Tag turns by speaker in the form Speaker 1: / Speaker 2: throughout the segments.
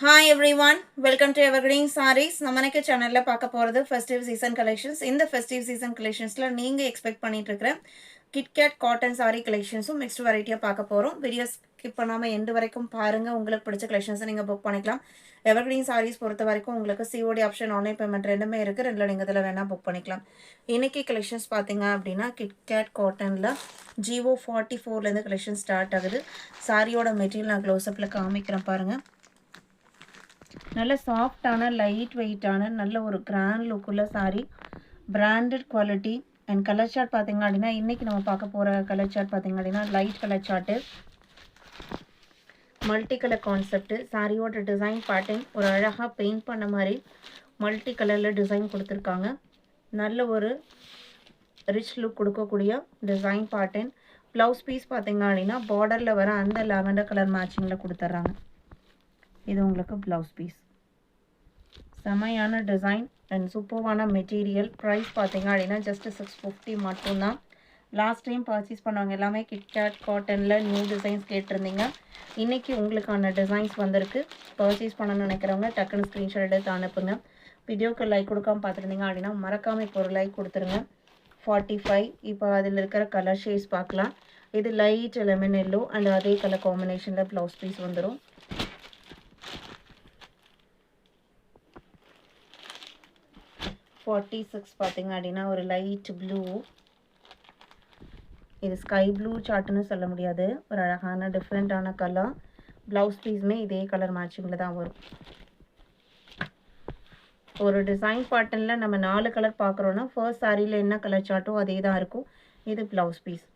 Speaker 1: Hi everyone, welcome to Evergreen Sarees. நம்ம இன்னைக்கு சேனல்ல பார்க்க போறது ஃபெஸ்டிவ் சீசன் கலெக்ஷன்ஸ். இந்த ஃபெஸ்டிவ் சீசன் கலெக்ஷன்ஸ்ல நீங்க எக்ஸ்பெக்ட் பண்ணிட்டு இருக்கிற கிட்கேட் காட்டன் சாரி கலெக்ஷன்ஸும் மிக்ஸ்ட் வெரைட்டியா பார்க்க போறோம். வீடியோ ஸ்கிப் பண்ணாம எண்ட் வரைக்கும் பாருங்க. உங்களுக்கு பிடிச்ச கலெக்ஷன்ஸை நீங்க புக் பண்ணிக்கலாம். எவர்கிரீன் சாரீஸ் பொறுத்த வரைக்கும் உங்களுக்கு சிஓடி ஆப்ஷன் ஆன்லைன் பேமெண்ட் ரெண்டுமே இருக்கு. ரெண்டுல நீங்க இதில் வேணா புக் பண்ணிக்கலாம். இன்னைக்கு கலெக்ஷன்ஸ் பார்த்தீங்க அப்படின்னா கிட்கேட் காட்டன்ல ஜிஓ 44லேருந்து கலெக்ஷன் ஸ்டார்ட் ஆகுது. சாரியோட மெட்டீரியல் நான் க்ளோஸ்அப்பில் காமிக்கிறேன் பாருங்க. நல்ல சாஃப்டான லைட் வெயிட்டான நல்ல ஒரு கிராண்ட் லுக்குள்ள sari, branded quality and colour chart பார்த்தீங்க அப்படின்னா இன்றைக்கி நம்ம பார்க்க போகிற கலர் சார்ட் பார்த்தீங்க அப்படின்னா light colour chart, multi colour concept. சாரியோட டிசைன் பேட்டர்ன் ஒரு அழகாக பெயிண்ட் பண்ண மாதிரி மல்டி கலரில் டிசைன் கொடுத்துருக்காங்க. நல்ல ஒரு ரிச் லுக் கொடுக்கக்கூடிய டிசைன் பேட்டர்ன். ப்ளவுஸ் பீஸ் பார்த்தீங்க அப்படின்னா பார்டரில் வர அந்த லாவெண்டர் கலர் மேட்சிங்கில் கொடுத்துட்றாங்க. இது உங்களுக்கு ப்ளவுஸ் பீஸ். செமையான டிசைன் அண்ட் சூப்பர்வான மெட்டீரியல். ப்ரைஸ் பார்த்தீங்க அப்படின்னா ஜஸ்ட் 650 மட்டும்தான். லாஸ்ட் டைம் பர்ச்சேஸ் பண்ணவங்க எல்லாமே கிட்கேட் காட்டனில் நியூ டிசைன்ஸ் கேட்டிருந்தீங்க. இன்றைக்கி உங்களுக்கான டிசைன்ஸ் வந்திருக்கு. பர்ச்சேஸ் பண்ணணும்னு நினைக்கிறவங்க டக்குன்னு ஸ்க்ரீன்ஷாட் எடுத்து அனுப்புங்க. வீடியோக்கு லைக் கொடுக்காம பார்த்துருந்தீங்க அப்படின்னா மறக்காமல் இப்போ ஒரு லைக் கொடுத்துருங்க. 45. இப்போ அதில் இருக்கிற கலர் ஷேட்ஸ் பார்க்கலாம். இது லைட் லெமன் எல்லோ அண்ட் அதே கலர் காம்பினேஷனில் ப்ளவுஸ் பீஸ் வந்துடும். 46 பார்த்தீங்க அப்படின்னா ஒரு லைட் ப்ளூ. இது ஸ்கை ப்ளூ சார்ட்டுன்னு சொல்ல முடியாது, ஒரு அழகான டிஃப்ரெண்ட்டான கலர். ப்ளவுஸ் பீஸுமே இதே கலர் மேட்சிங்கில் தான் வரும். ஒரு டிசைன் பேட்டர்னில் நம்ம 4 கலர் பார்க்குறோன்னா ஃபர்ஸ்ட் சாரியில் என்ன கலர் சார்ட்டோ அதே தான் இருக்கும். இது blouse piece.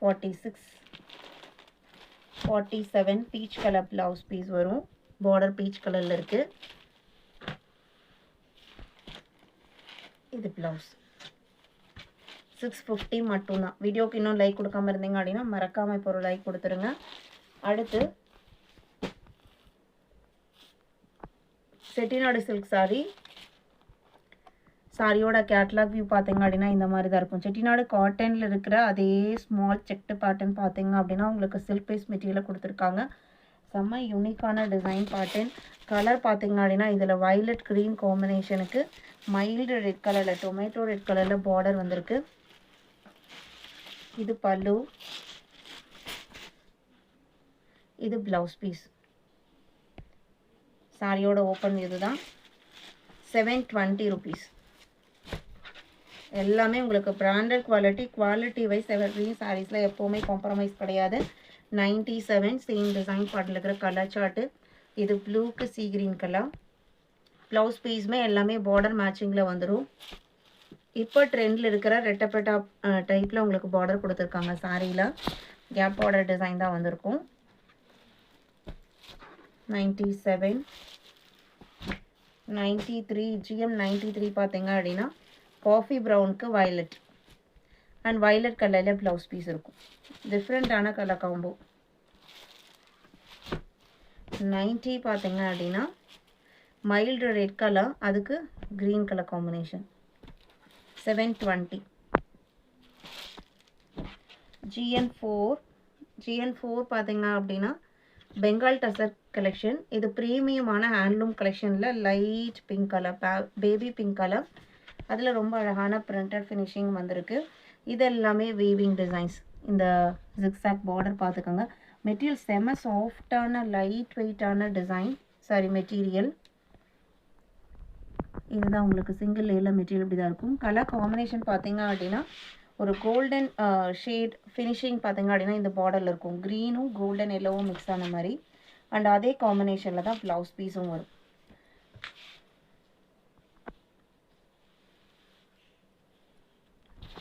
Speaker 1: 46, 47 peach colour blouse piece வரும். பார்டர் பீச் கலரில் இருக்குது. இது ப்ளவுஸ். 650 மட்டும்தான். வீடியோக்கு இன்னும் லைக் கொடுக்காம இருந்தீங்க அப்படின்னா மறக்காமல் இப்போ ஒரு லைக் கொடுத்துருங்க. அடுத்து செட்டிநாடு சில்க் சாரி. சாரியோட கேட்லாக் வியூ பார்த்தீங்க அப்படின்னா இந்த மாதிரி தான் இருக்கும். செட்டிநாடு காட்டனில் இருக்கிற அதே ஸ்மால் செக்டு பேட்டர்ன் பார்த்தீங்க அப்படின்னா உங்களுக்கு சில்க் பேஸ் மெட்டீரியலை கொடுத்துருக்காங்க. செம்ம யூனிக்கான டிசைன் பேட்டர்ன். கலர் பார்த்தீங்க அப்படின்னா இதில் வயலட் க்ரீன் காம்பினேஷனுக்கு மைல்டு ரெட் கலரில் டொமேட்டோ ரெட் கலரில் பார்டர் வந்திருக்கு. இது பல்லு. இது ப்ளவுஸ் பீஸ். சாரியோட ஓப்பன் இதுதான். 720 rupees. எல்லாமே உங்களுக்கு பிராண்டட் குவாலிட்டி வைஸ் எவர்கிரீன் சாரீஸில் எப்போவுமே காம்ப்ரமைஸ் கிடையாது. 97 சேம் டிசைன் பாட்டில் இருக்கிற கலர் சார்ட்டு. இது ப்ளூக்கு சி கிரீன் கலர். ப்ளவுஸ் பீஸுமே எல்லாமே பார்டர் மேட்சிங்கில் வந்துடும். இப்போ ட்ரெண்டில் இருக்கிற ரெட்டப்பெட்டா டைப்பில் உங்களுக்கு பார்டர் கொடுத்துருக்காங்க. சாரியில் கேப் பார்டர் டிசைன் தான் வந்திருக்கும். 97, 93 GM 93 பார்த்தீங்க அப்படின்னா காஃபி ப்ரௌனுக்கு வயலட் அண்ட் வயலட் கலரில் ப்ளவுஸ் பீஸ் இருக்கும். டிஃப்ரெண்ட்டான கலர் காம்போ. 90 பார்த்தீங்க அப்படின்னா மைல்டு ரெட் கலர், அதுக்கு க்ரீன் கலர் காம்பினேஷன். 720. GN4 பார்த்தீங்க அப்படின்னா பெங்கால் டசர் கலெக்ஷன். இது ப்ரீமியமான ஹேண்ட்லூம் கலெக்ஷனில் light pink colour, baby pink colour. அதில் ரொம்ப அழகான பிரிண்டட் ஃபினிஷிங் வந்திருக்கு. இது எல்லாமே வீவிங் டிசைன்ஸ். இந்த ஜிக்ஸாக் பார்டர் பார்த்துக்கோங்க. மெட்டீரியல் செம சாஃப்டான லைட் வெயிட்டான டிசைன் சாரி மெட்டீரியல். இதுதான் உங்களுக்கு சிங்கிள் லேயரில் மெட்டீரியல் இப்படி தான் இருக்கும். கலர் காம்பினேஷன் பார்த்தீங்க அப்படின்னா ஒரு கோல்டன் ஷேட் ஃபினிஷிங் பார்த்தீங்க அப்படின்னா இந்த பார்டரில் இருக்கும். க்ரீனும் கோல்டன் எல்லோவும் மிக்ஸ் ஆன மாதிரி அண்ட் அதே காம்பினேஷனில் தான் ப்ளவுஸ் பீஸும் வரும்.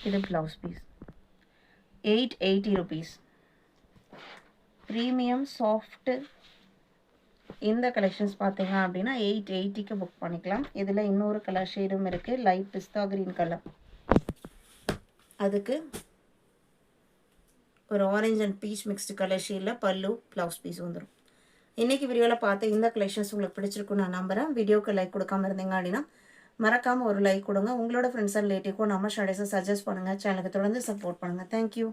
Speaker 1: இது blouse piece. 880 rupees. Premium soft இந்த கலெக்ஷன்ஸ் பார்த்தீங்க அப்படின்னா 880க்கு புக் பண்ணிக்கலாம். இதில் இன்னொரு கலர் ஷேடும் இருக்குது, லைட் பிஸ்தா க்ரீன் கலர். அதுக்கு ஒரு orange and beach mixed colour ஷேடில் பல்லு ப்ளவுஸ் பீஸ் வந்துடும். இன்றைக்கி வீடியோவில் பார்த்து இந்த கலெக்ஷன்ஸ் உங்களுக்கு பிடிச்சிருக்குன்னு நான் நம்புகிறேன். வீடியோக்கு லைக் கொடுக்காம இருந்தீங்க அப்படின்னா மறக்காமல் ஒரு லைக் கொடுங்க. உங்களோட ஃப்ரெண்ட்ஸ் அண்ட் ரிலேட்டிவ்க்கும் நம்ம ஸ்டடீஸை சஜஸ்ட் பண்ணுங்கள். சேனலுக்கு தொடர்ந்து சப்போர்ட் பண்ணுங்கள். தேங்க்யூ.